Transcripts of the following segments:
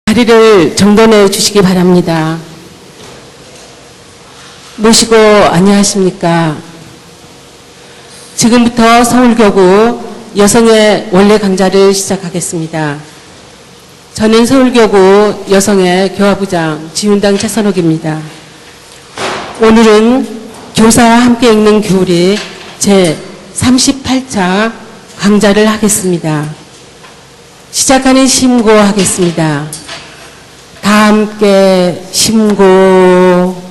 자리를 정돈해 주시기 바랍니다. 모시고 안녕하십니까. 지금부터 서울교구 여성의 원래 강좌를 시작하겠습니다. 저는 서울교구 여성의 교화부장 지윤당 최선옥입니다. 오늘은 교사와 함께 읽는 교리 제38차 강좌를 하겠습니다. 시작하는 심고하겠습니다. 다 함께 심고.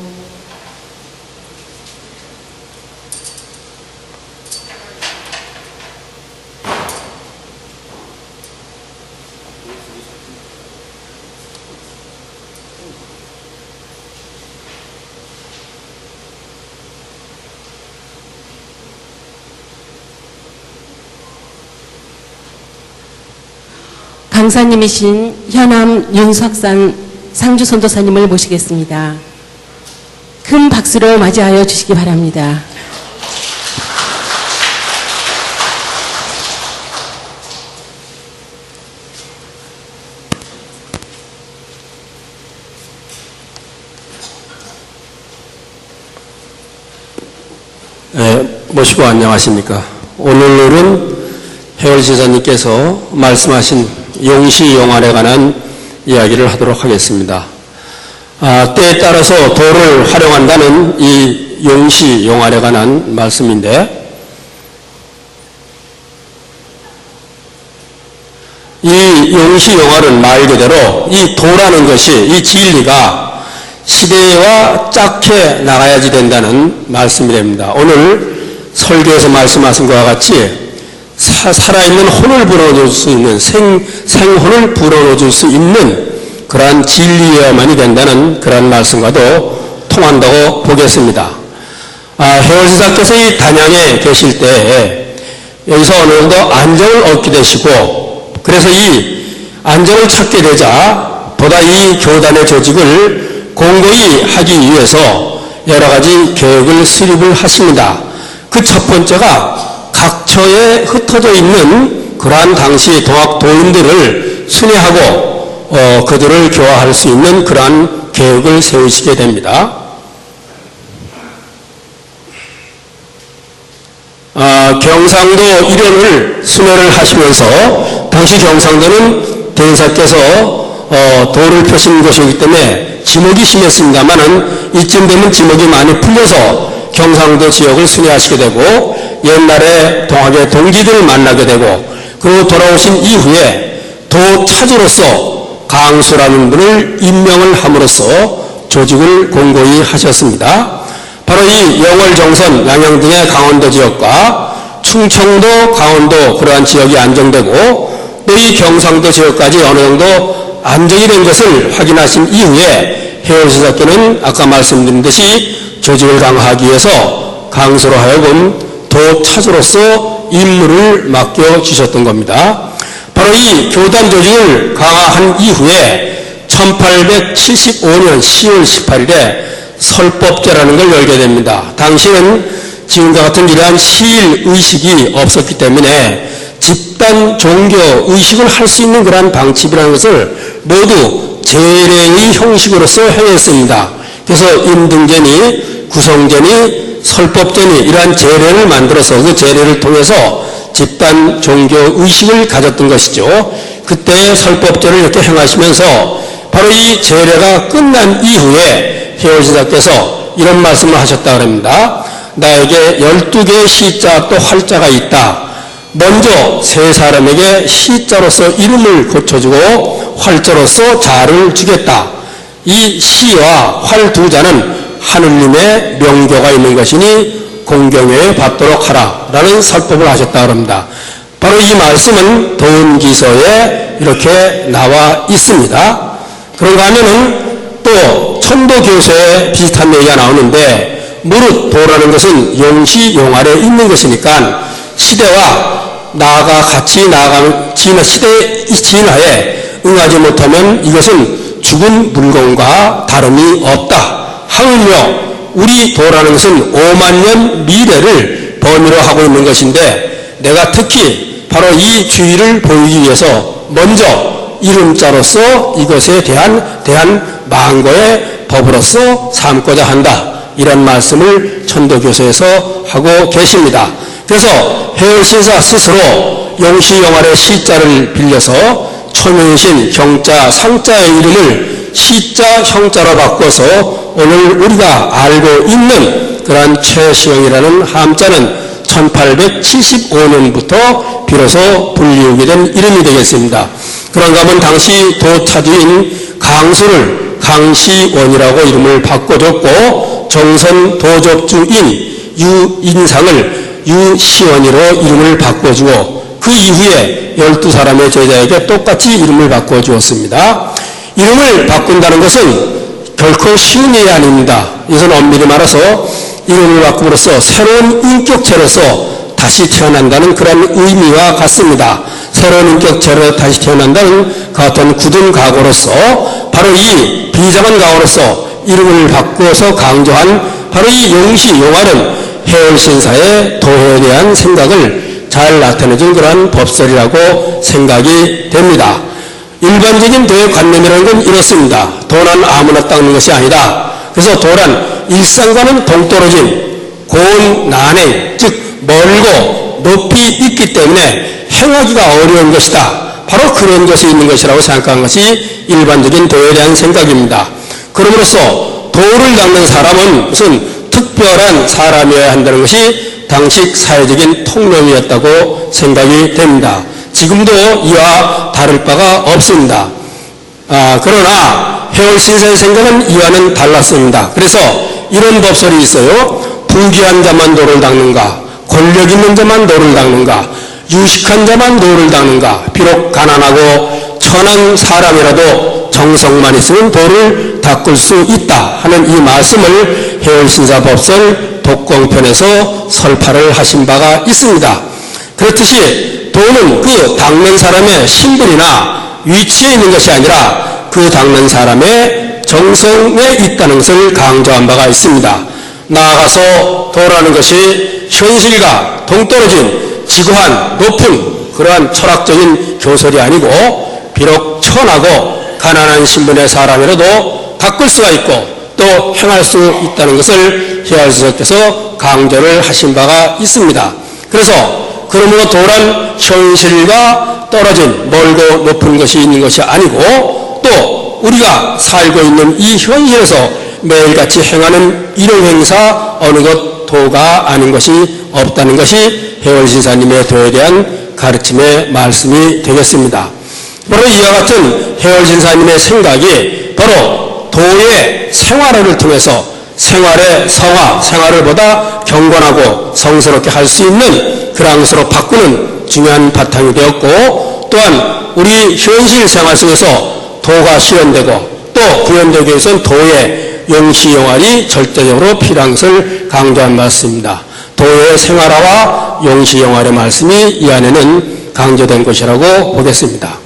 강사님이신 현암 윤석산 상주선도사님을 모시겠습니다. 큰 박수로 맞이하여 주시기 바랍니다. 네, 모시고 안녕하십니까. 오늘은 해월 지사님께서 말씀하신 용시용안에 관한 이야기를 하도록 하겠습니다. 때에 따라서 도를 활용한다는 이 용시용안에 관한 말씀인데, 이 용시용안은 말 그대로 이 도라는 것이, 이 진리가 시대와 짝해 나가야지 된다는 말씀이 됩니다. 오늘 설교에서 말씀하신 것과 같이 살아있는 혼을 불어넣을 수 있는 생혼을 불어넣을 수 있는 그러한 진리여야만이 된다는 그런 말씀과도 통한다고 보겠습니다. 해월지사께서 이 단양에 계실 때 여기서 어느 정도 안정을 얻게 되시고, 그래서 이 안정을 찾게 되자 보다 이 교단의 조직을 공고히 하기 위해서 여러 가지 계획을 수립을 하십니다. 그 첫 번째가 각처에 흩어져 있는 그러한 당시 도인들을 순회하고 그들을 교화할 수 있는 그러한 계획을 세우시게 됩니다. 경상도 일원을 순회를 하시면서, 당시 경상도는 대사께서 도를 펴신 곳이기 때문에 지목이 심했습니다만은 이쯤 되면 지목이 많이 풀려서 경상도 지역을 순회하시게 되고, 옛날에 동학의 동지들을 만나게 되고, 그리고 돌아오신 이후에 도 차주로서 강수라는 분을 임명을 함으로써 조직을 공고히 하셨습니다. 바로 이 영월정선, 양양 등의 강원도 지역과 충청도, 강원도 그러한 지역이 안정되고, 또 이 경상도 지역까지 어느 정도 안정이 된 것을 확인하신 이후에 해월지사께는 아까 말씀드린 듯이 조직을 강화하기 위해서 강수로 하여금 도 차주로서 임무를 맡겨주셨던 겁니다. 바로 이 교단 조직을 강화한 이후에 1875년 10월 18일에 설법제라는 걸 열게 됩니다. 당시는 지금과 같은 이러한 시일 의식이 없었기 때문에 집단 종교 의식을 할 수 있는 그러한 방침이라는 것을 모두 제례의 형식으로서 행했습니다. 그래서 임등제니 구성제니 설법제니 이러한 제례를 만들어서 그 제례를 통해서 집단 종교 의식을 가졌던 것이죠. 그때 설법제를 이렇게 행하시면서 바로 이 제례가 끝난 이후에 해월지사께서 이런 말씀을 하셨다고 합니다. 나에게 12개의 시자 또 활자가 있다. 먼저 세 사람에게 시자로서 이름을 고쳐주고 활자로서 자를 주겠다. 이 시와 활 두 자는 하느님의 명교가 있는 것이니 공경에 받도록 하라 라는 설법을 하셨다고 합니다. 바로 이 말씀은 도은기서에 이렇게 나와 있습니다. 그런가 하면은 또 천도교서에 비슷한 얘기가 나오는데, 무릇 도라는 것은 용시용안에 있는 것이니까 시대와 나아가 같이 나아가는 시대의 진화에 응하지 못하면 이것은 죽은 물건과 다름이 없다 하물며, 우리 도라는 것은 5만 년 미래를 범위로 하고 있는 것인데, 내가 특히 바로 이 주의를 보이기 위해서 먼저 이름자로서 이것에 대한 망고의 법으로서 삼고자 한다. 이런 말씀을 천도교서에서 하고 계십니다. 그래서 해열신사 스스로 용시영활의 시자를 빌려서 초명신 경자 상자의 이름을 시자 형자로 바꿔서 오늘 우리가 알고 있는 그러한 최시영이라는 함자는 1875년부터 비로소 불리우게 된 이름이 되겠습니다. 그런가 하면 당시 도차주인 강수를 강시원이라고 이름을 바꿔줬고 정선 도접주인 유인상을 유시원이로 이름을 바꿔주고 그 이후에 12사람의 제자에게 똑같이 이름을 바꿔주었습니다. 이름을 바꾼다는 것은 결코 쉬운 일이 아닙니다. 이것은 엄밀히 말해서 이름을 바꿈으로써 새로운 인격체로서 다시 태어난다는 그런 의미와 같습니다. 새로운 인격체로 다시 태어난다는 같은 굳은 각오로서 바로 이 비장한 각오로서 이름을 바꿔서 강조한 바로 이 용시용활은 해열신사의 도회에 대한 생각을 잘 나타내준 그러한 법설이라고 생각이 됩니다. 일반적인 도의 관념이라는 건 이렇습니다. 도는 아무나 닦는 것이 아니다. 그래서 도란 일상과는 동떨어진 고운 난행, 즉 멀고 높이 있기 때문에 행하기가 어려운 것이다. 바로 그런 것이 있는 것이라고 생각한 것이 일반적인 도에 대한 생각입니다. 그럼으로써 도를 닦는 사람은 무슨 특별한 사람이어야 한다는 것이 당시 사회적인 통념이었다고 생각이 됩니다. 지금도 이와 다를 바가 없습니다. 그러나 해월신사의 생각은 이와는 달랐습니다. 그래서 이런 법설이 있어요. 부귀한 자만 도를 닦는가, 권력 있는 자만 도를 닦는가, 유식한 자만 도를 닦는가, 비록 가난하고 천한 사람이라도 정성만 있으면 도를 닦을 수 있다 하는 이 말씀을 해월신사 법설 독공편에서 설파를 하신 바가 있습니다. 그렇듯이 도는 그 닦는 사람의 신분이나 위치에 있는 것이 아니라 그 닦는 사람의 정성에 있다는 것을 강조한 바가 있습니다. 나아가서 도라는 것이 현실과 동떨어진 지고한 높은 그러한 철학적인 교설이 아니고 비록 천하고 가난한 신분의 사람이라도 닦을 수가 있고 또 행할 수 있다는 것을 해열스님께서 강조를 하신 바가 있습니다. 그래서 그러므로 도란 현실과 떨어진 멀고 높은 것이 있는 것이 아니고 또 우리가 살고 있는 이 현실에서 매일같이 행하는 일용행사 어느 것 도가 아닌 것이 없다는 것이 해월신사님의 도에 대한 가르침의 말씀이 되겠습니다. 바로 이와 같은 해월신사님의 생각이 바로 도의 생활을 통해서 생활의 성화, 생활을 보다 경건하고 성스럽게 할 수 있는 그런 것으로 바꾸는 중요한 바탕이 되었고 또한 우리 현실 생활 속에서 도가 실현되고 또 구현되기 위해서는 도의 용시용활이 절대적으로 필요한 것을 강조한 말씀입니다. 도의 생활화와 용시용활의 말씀이 이 안에는 강조된 것이라고 보겠습니다.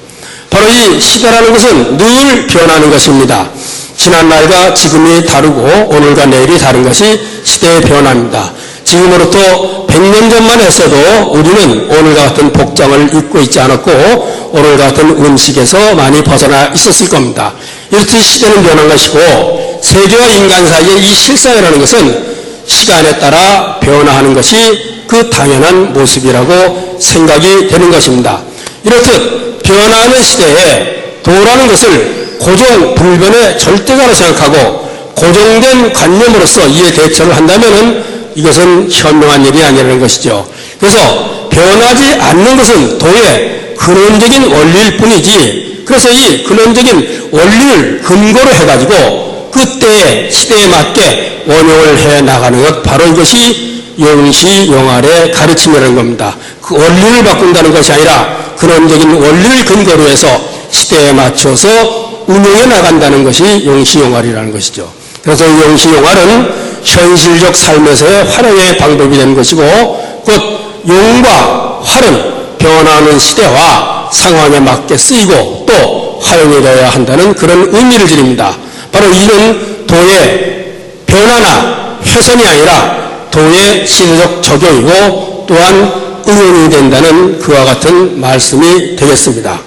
바로 이 시대라는 것은 늘 변하는 것입니다. 지난날과 지금이 다르고 오늘과 내일이 다른 것이 시대의 변화입니다. 지금으로부터 100년 전만 했어도 우리는 오늘과 같은 복장을 입고 있지 않았고 오늘과 같은 음식에서 많이 벗어나 있었을 겁니다. 이렇듯 시대는 변한 것이고 세계와 인간 사이의 이 실상이라는 것은 시간에 따라 변화하는 것이 그 당연한 모습이라고 생각이 되는 것입니다. 이렇듯 변화하는 시대에 도라는 것을 고정불변의 절대가로 생각하고 고정된 관념으로서 이에 대처를 한다면 이것은 현명한 일이 아니라는 것이죠. 그래서 변하지 않는 것은 도의 근원적인 원리일 뿐이지 그래서 이 근원적인 원리를 근거로 해가지고 그때의 시대에 맞게 원용을 해 나가는 것 바로 이것이 용시용활의 가르침이라는 겁니다. 그 원리를 바꾼다는 것이 아니라 근원적인 원리를 근거로 해서 시대에 맞춰서 운용해 나간다는 것이 용시용활이라는 것이죠. 그래서 용시용활은 현실적 삶에서의 활용의 방법이 되는 것이고 곧 용과 활은 변화하는 시대와 상황에 맞게 쓰이고 또 활용이 되어야 한다는 그런 의미를 지닙니다. 바로 이는 도의 변화나 훼손이 아니라 도의 시대적 적용이고 또한 응용이 된다는 그와 같은 말씀이 되겠습니다.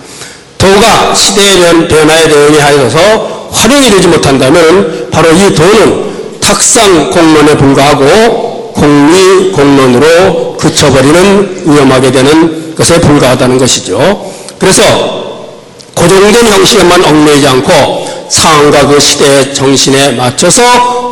도가 시대의 변화에 대응하여서 활용이 되지 못한다면 바로 이 도는 탁상 공론에 불과하고 공리 공론으로 그쳐버리는 위험하게 되는 것에 불과하다는 것이죠. 그래서 고정된 형식에만 얽매이지 않고 상황과 그 시대의 정신에 맞춰서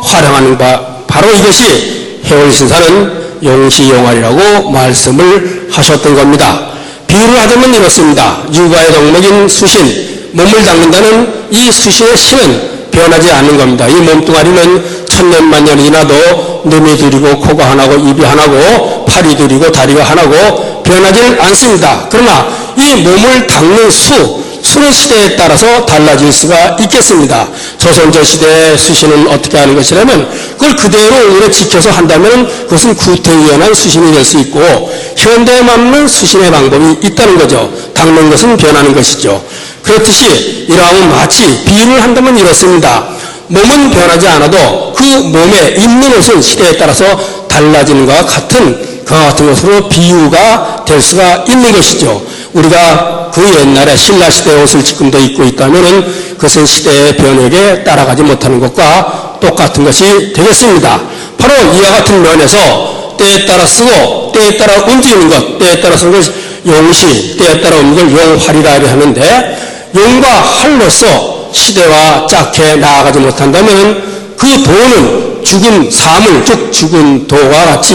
활용하는 바로 이것이 해월신사는 용시용활이라고 말씀을 하셨던 겁니다. 비유를 하자면 이렇습니다. 육아의 덕목인 수신, 몸을 닦는다는 이 수신의 신은 변하지 않는 겁니다. 이 몸뚱아리는 천년만년이 지나도 눈이 둘이고 코가 하나고 입이 하나고 팔이 둘이고 다리가 하나고 변하지 않습니다. 그러나 이 몸을 닦는 수는 시대에 따라서 달라질 수가 있겠습니다. 조선조 시대의 수신은 어떻게 하는 것이라면 그걸 그대로 오래 지켜서 한다면 그것은 구태의연한 수신이 될 수 있고 현대에 맞는 수신의 방법이 있다는 거죠. 닦는 것은 변하는 것이죠. 그렇듯이 이러하면 마치 비유를 한다면 이렇습니다. 몸은 변하지 않아도 그 몸에 입는 옷은 시대에 따라서 달라지는 것과 같은 그와 같은 것으로 비유가 될 수가 있는 것이죠. 우리가 그 옛날에 신라시대 옷을 지금도 입고 있다면 그것은 시대의 변혁에 따라가지 못하는 것과 똑같은 것이 되겠습니다. 바로 이와 같은 면에서 때에 따라 쓰고 때에 따라 움직이는 것, 때에 따라 쓰는 것이 용시, 때에 따라 움직이는 걸 용활이라 하는데 용과 활로서 시대와 짝해 나아가지 못한다면 그 도는 죽은 사물, 즉 죽은 도와 같이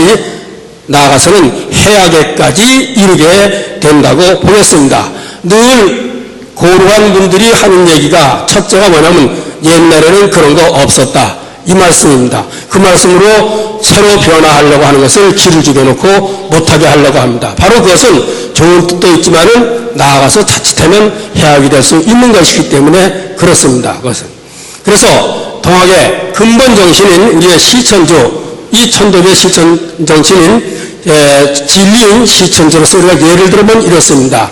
나아가서는 해악에까지 이르게 된다고 보겠습니다. 늘 고루한 분들이 하는 얘기가 첫째가 뭐냐면 옛날에는 그런 거 없었다. 이 말씀입니다. 그 말씀으로 새로 변화하려고 하는 것을 길을 죽여놓고 못하게 하려고 합니다. 바로 그것은 좋은 뜻도 있지만은 나아가서 자칫하면 해악이 될 수 있는 것이기 때문에 그렇습니다. 그것은. 그래서 동학의 근본 정신인 우리의 시천주, 이 천도의 시천 정신인 진리인 시천주로서 우리가 예를 들어보면 이렇습니다.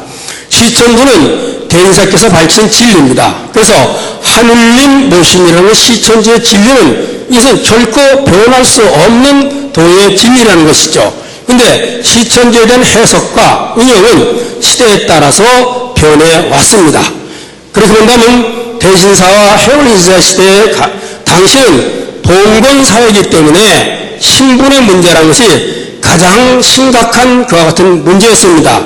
시천주는 대인사께서 밝히신 진리입니다. 그래서 하늘님 모심이라는 시천주의 진리는 이것은 결코 변할 수 없는 도의 진리라는 것이죠. 그런데 시천주에 대한 해석과 응용은 시대에 따라서 변해 왔습니다. 그래서 그런다면 대신사와 해월신사 시대의 당시는 봉건사회이기 때문에 신분의 문제라는 것이 가장 심각한 그와 같은 문제였습니다.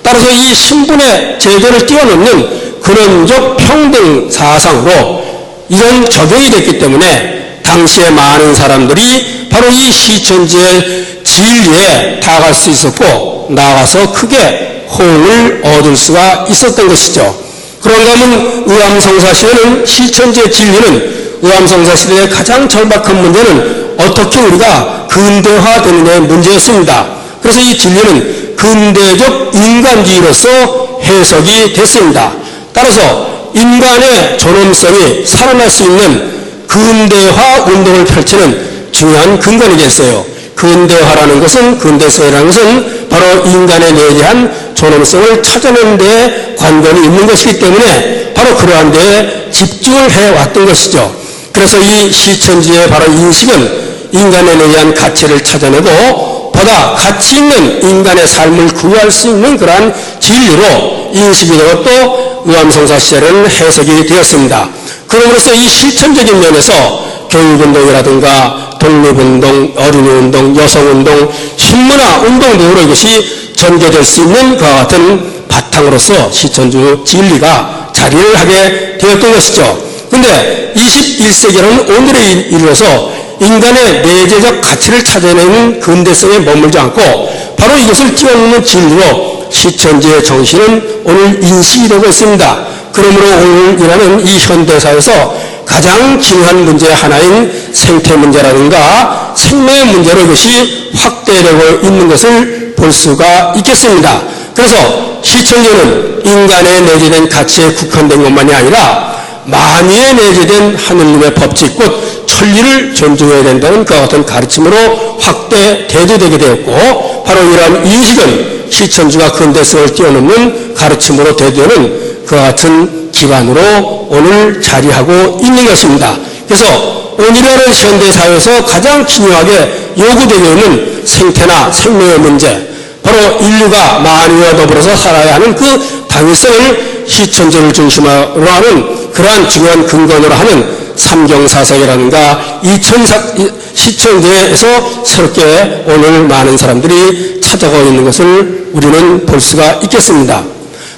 따라서 이 신분의 제도를 뛰어넘는 근원적 평등 사상으로 이런 적용이 됐기 때문에 당시에 많은 사람들이 바로 이 시천지의 진리에 다가갈 수 있었고 나아가서 크게 호응을 얻을 수가 있었던 것이죠. 그런가 하면 의암성사시대는 시천지의 진리는 의암성사시대의 가장 절박한 문제는 어떻게 우리가 근대화되느냐의 문제였습니다. 그래서 이 진리는 근대적 인간주의로서 해석이 됐습니다. 따라서 인간의 존엄성이 살아날 수 있는 근대화 운동을 펼치는 중요한 근간이겠어요. 근대화라는 것은, 근대사회라는 것은 바로 인간에 대한 존엄성을 찾아내는 데 관건이 있는 것이기 때문에 바로 그러한 데에 집중을 해왔던 것이죠. 그래서 이 시천지의 바로 인식은 인간에 대한 가치를 찾아내고 보다 가치 있는 인간의 삶을 구할 수 있는 그러한 진리로 인식이 되고 또 의암성사 시절에는 해석이 되었습니다. 그럼으로써 이 실천적인 면에서 교육운동이라든가 독립운동, 어린이운동, 여성운동, 신문화운동 등으로 이것이 전개될 수 있는 그와 같은 바탕으로서 시천주 진리가 자리를 하게 되었던 것이죠. 그런데 21세기라는 오늘에 이르러서 인간의 내재적 가치를 찾아내는 근대성에 머물지 않고 바로 이것을 뛰어넘는 진리로 시천지의 정신은 오늘 인식이 되고 있습니다. 그러므로 오늘이라는 이 현대사에서 가장 중요한 문제 하나인 생태 문제라든가 생명의 문제로 이것이 확대되고 있는 것을 볼 수가 있겠습니다. 그래서 시천주는 인간의 내재된 가치에 국한된 것만이 아니라 만유에 내재된 하느님의 법칙, 곧 천리를 존중해야 된다는 그와 같은 가르침으로 확대 대두되게 되었고 바로 이러한 인식은 시천주가 근대성을 뛰어넘는 가르침으로 대두되는 그와 같은 기반으로 오늘 자리하고 있는 것입니다. 그래서 오늘이라는 현대사회에서 가장 중요하게 요구되고 있는 생태나 생명의 문제, 바로 인류가 만유와 더불어서 살아야 하는 그 당위성을 시천제를 중심으로 하는 그러한 중요한 근간으로 하는 삼경사상이라든가 시천제에서 새롭게 오늘 많은 사람들이 찾아가고 있는 것을 우리는 볼 수가 있겠습니다.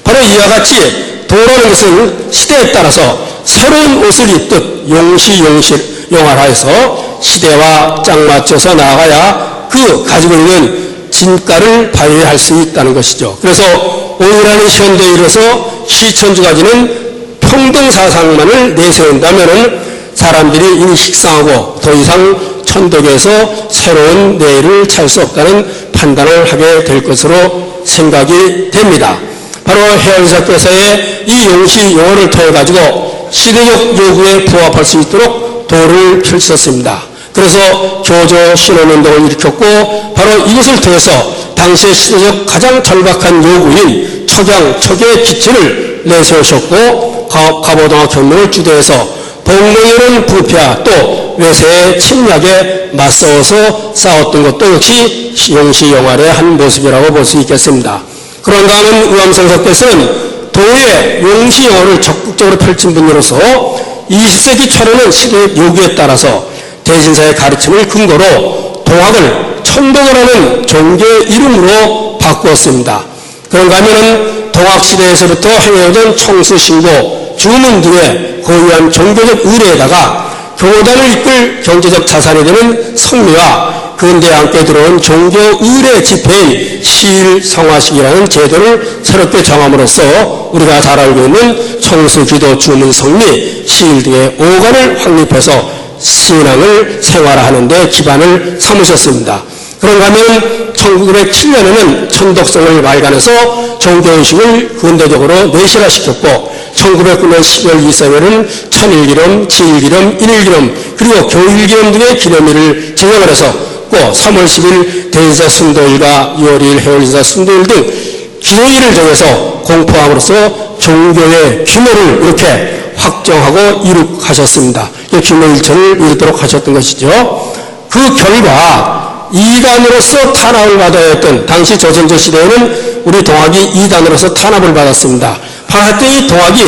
바로 이와 같이 도라는 것은 시대에 따라서 새로운 옷을 입듯 용시용화해서 시대와 짝 맞춰서 나아가야 그 가지고 있는 진가를 발휘할 수 있다는 것이죠. 그래서 오늘날의 현대에 이르러서 시천주까지는 평등사상만을 내세운다면 사람들이 이미 식상하고 더 이상 천덕에서 새로운 내일을 찾을 수 없다는 판단을 하게 될 것으로 생각이 됩니다. 바로 해열사께서의 이 용시용어를 통해 가지고 시대적 요구에 부합할 수 있도록 도를 펼쳤습니다. 그래서 교조 신원운동을 일으켰고 바로 이것을 통해서 당시의 시대적 가장 절박한 요구인 척의 기치를 내세우셨고 갑오동학 혁명을 주도해서 동맹이론 부패와 또 외세의 침략에 맞서서 싸웠던 것도 역시 용시용활의 한 모습이라고 볼 수 있겠습니다. 그런가 하면 의암성사께서는 도의 용시용활을 적극적으로 펼친 분으로서 20세기 초에는 시대의 요구에 따라서 대신사의 가르침을 근거로 동학을 천덕이라는 종교의 이름으로 바꾸었습니다. 그런가 하면 동학시대에서부터 행해오던 청수신고, 주문 등의 고유한 종교적 의례에다가 교단을 이끌 경제적 자산이 되는 성미와 근대에 함께 들어온 종교 의례 집회인 시일성화식이라는 제도를 새롭게 정함으로써 우리가 잘 알고 있는 청수, 기도, 주문, 성리, 시일 등의 오간을 확립해서 신앙을 생활화하는 데 기반을 삼으셨습니다. 그런가 하면 1907년에는 천덕성을 발간해서 종교의식을 근대적으로 내실화시켰고 1909년 10월 23일은 천일기념, 지일기념, 일일기념 그리고 교일기념 등의 기념일을 제정을 해서 꼭 3월 10일 대인사 순도일과 2월 2일 해월인사 순도일 등 기념일을 정해서 공포함으로써 종교의 규모를 이렇게 확정하고 이룩하셨습니다. 규모일천을 이루도록 하셨던 것이죠. 그 결과 이단으로서 탄압을 받아야 했던 당시 조선조 시대에는 우리 동학이 이단으로서 탄압을 받았습니다. 하여튼 이 동학이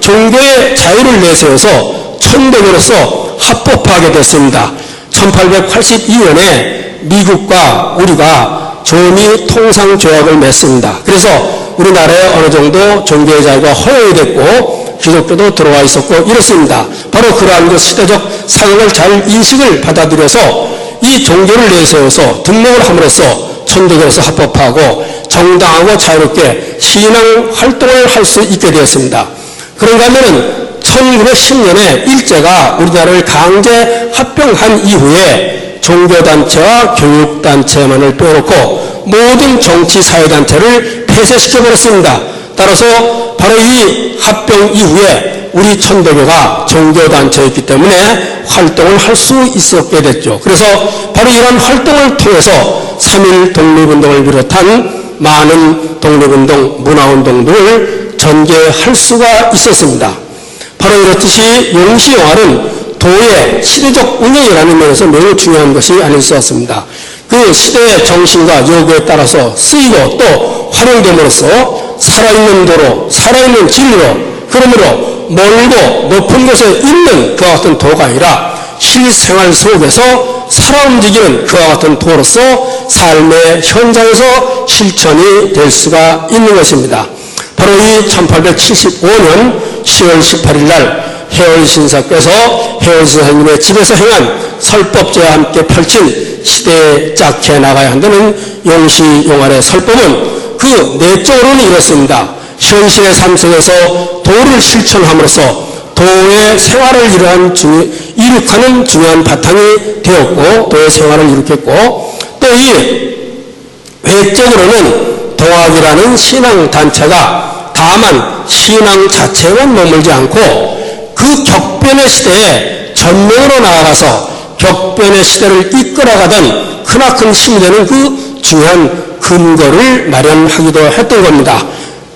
종교의 자유를 내세워서 천덕으로서 합법화하게 됐습니다. 1882년에 미국과 우리가 조미 통상조약을 맺습니다. 그래서 우리나라에 어느 정도 종교의 자유가 허용이 됐고 기독교도 들어와 있었고 이렇습니다. 바로 그러한 그 시대적 상황을 잘 인식을 받아들여서 이 종교를 내세워서 등록을 함으로써 천덕으로서 합법화하고 정당하고 자유롭게 신앙 활동을 할 수 있게 되었습니다. 그런가 하면 1910년에 일제가 우리나라를 강제 합병한 이후에 종교단체와 교육단체만을 빼놓고 모든 정치사회단체를 폐쇄시켜버렸습니다. 따라서 바로 이 합병 이후에 우리 천도교가 종교단체였기 때문에 활동을 할 수 있었게 됐죠. 그래서 바로 이런 활동을 통해서 3.1 독립운동을 비롯한 많은 독립운동, 문화운동 등을 전개할 수가 있었습니다. 바로 이렇듯이 용시용활은 도의 시대적 운영이라는 면에서 매우 중요한 것이 아닐 수 없습니다. 그 시대의 정신과 요구에 따라서 쓰이고 또 활용됨으로써 살아있는 도로, 살아있는 진리로, 그러므로 멀고 높은 곳에 있는 그와 같은 도가 아니라 실생활 속에서 살아 움직이는 그와 같은 도로서 삶의 현장에서 실천이 될 수가 있는 것입니다. 바로 이 1875년 10월 18일 날 해월신사께서 해월신사님의 집에서 행한 설법제와 함께 펼친 시대에 짝해 나가야 한다는 용시용활의 설법은 그 내적으로는 이렇습니다. 현실의 삶 속에서 도를 실천함으로써 도의 생활을 이룩하는 중요한 바탕이 되었고 도의 생활을 이룩했고 또 이 외적으로는 동학이라는 신앙단체가 다만 신앙 자체만 머물지 않고 그 격변의 시대에 전면으로 나아가서 격변의 시대를 이끌어가던 크나큰 힘이 되는 그 중요한 근거를 마련하기도 했던 겁니다.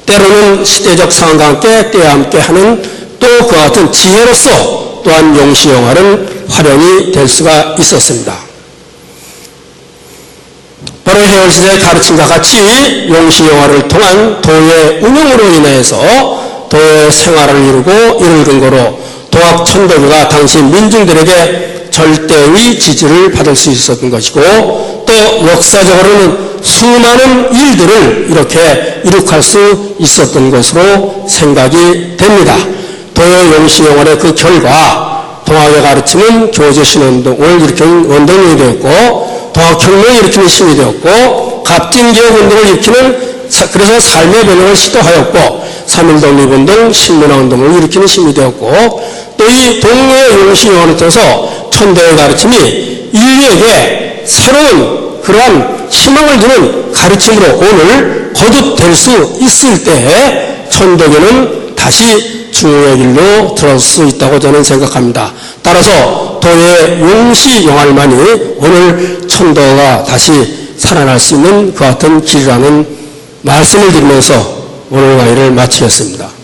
때로는 시대적 상황과 함께 때와 함께 하는 또 그와 같은 지혜로서 또한 용시용활은 활용이 될 수가 있었습니다. 바로 해월시대의 가르침과 같이 용시용활을 통한 도의 운영으로 인해서 도의 생활을 이루고 이를 근거로 도학천도교가 당시 민중들에게 절대의 지지를 받을 수 있었던 것이고 또 역사적으로는 수많은 일들을 이렇게 이룩할 수 있었던 것으로 생각이 됩니다. 도의 용시영원의 그 결과 동학의 가르침은 교제신운동을 일으키는 운동이 되었고 도학혁명을 일으키는 힘이 되었고 갑진개혁운동을 일으키는 그래서 삶의 변형을 시도하였고 3.1 독립운동, 신문화운동을 일으키는 힘이 되었고 또 이 동의 용시영원을 통해서 천도의 가르침이 인류에게 새로운 그러한 희망을 주는 가르침으로 오늘 거듭될 수 있을 때에 천도교는 다시 중흥의 길로 들어설 수 있다고 저는 생각합니다. 따라서 도의 용시영활만이 오늘 천도가 다시 살아날 수 있는 그 같은 길이라는 말씀을 드리면서 오늘 강의를 마치겠습니다.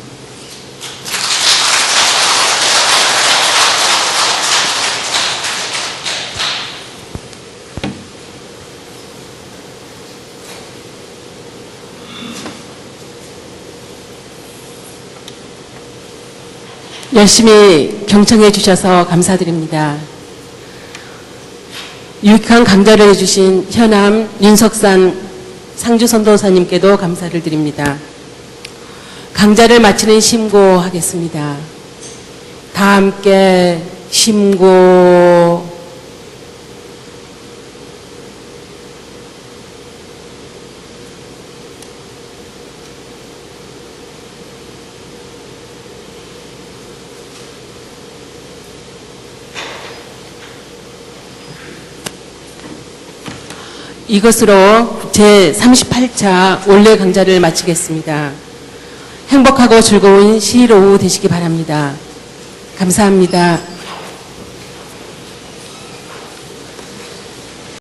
열심히 경청해 주셔서 감사드립니다. 유익한 강좌를 해주신 현암 윤석산 상주선도사님께도 감사를 드립니다. 강좌를 마치는 심고하겠습니다. 다 함께 심고. 이것으로 제38차 원래 강좌를 마치겠습니다. 행복하고 즐거운 시일 오후 되시기 바랍니다. 감사합니다.